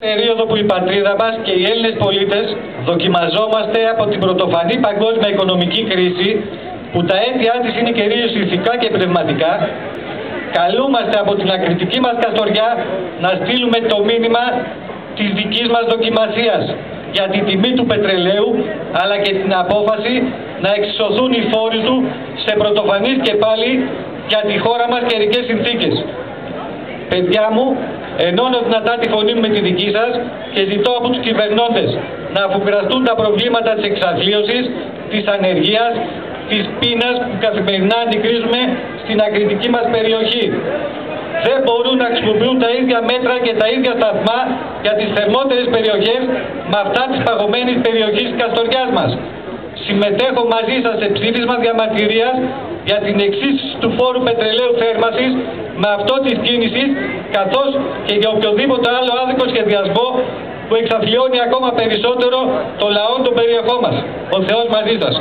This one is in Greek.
Περίοδο που η πατρίδα μας και οι Έλληνες πολίτες δοκιμαζόμαστε από την πρωτοφανή παγκόσμια οικονομική κρίση, που τα αίτια της είναι κυρίως ηθικά και πνευματικά, καλούμαστε από την ακριτική μας καστοριά να στείλουμε το μήνυμα της δικής μας δοκιμασίας για την τιμή του πετρελαίου, αλλά και την απόφαση να εξισωθούν οι φόροι του σε πρωτοφανείς και πάλι για τη χώρα μας καιρικές συνθήκες. Παιδιά μου, ενώνω δυνατά τη φωνή μου με τη δική σας και ζητώ από τους κυβερνώντες να αφουγκραστούν τα προβλήματα της εξαθλίωσης, της ανεργίας, της πείνας που καθημερινά αντικρίζουμε στην ακριτική μας περιοχή. Δεν μπορούν να χρησιμοποιούν τα ίδια μέτρα και τα ίδια σταθμά για τις θερμότερες περιοχές με αυτά της παγωμένης περιοχής της καστοριάς μας. Συμμετέχω μαζί σας σε ψήφισμα διαμαρτυρίας για την εξίσωση του φόρου πετρελαίου θέρμανσης με αυτό της κίνησης, καθώς και για οποιοδήποτε άλλο άδικο σχεδιασμό που εξαθλιώνει ακόμα περισσότερο το λαό των περιοχών μας. Ο Θεός μαζί σας.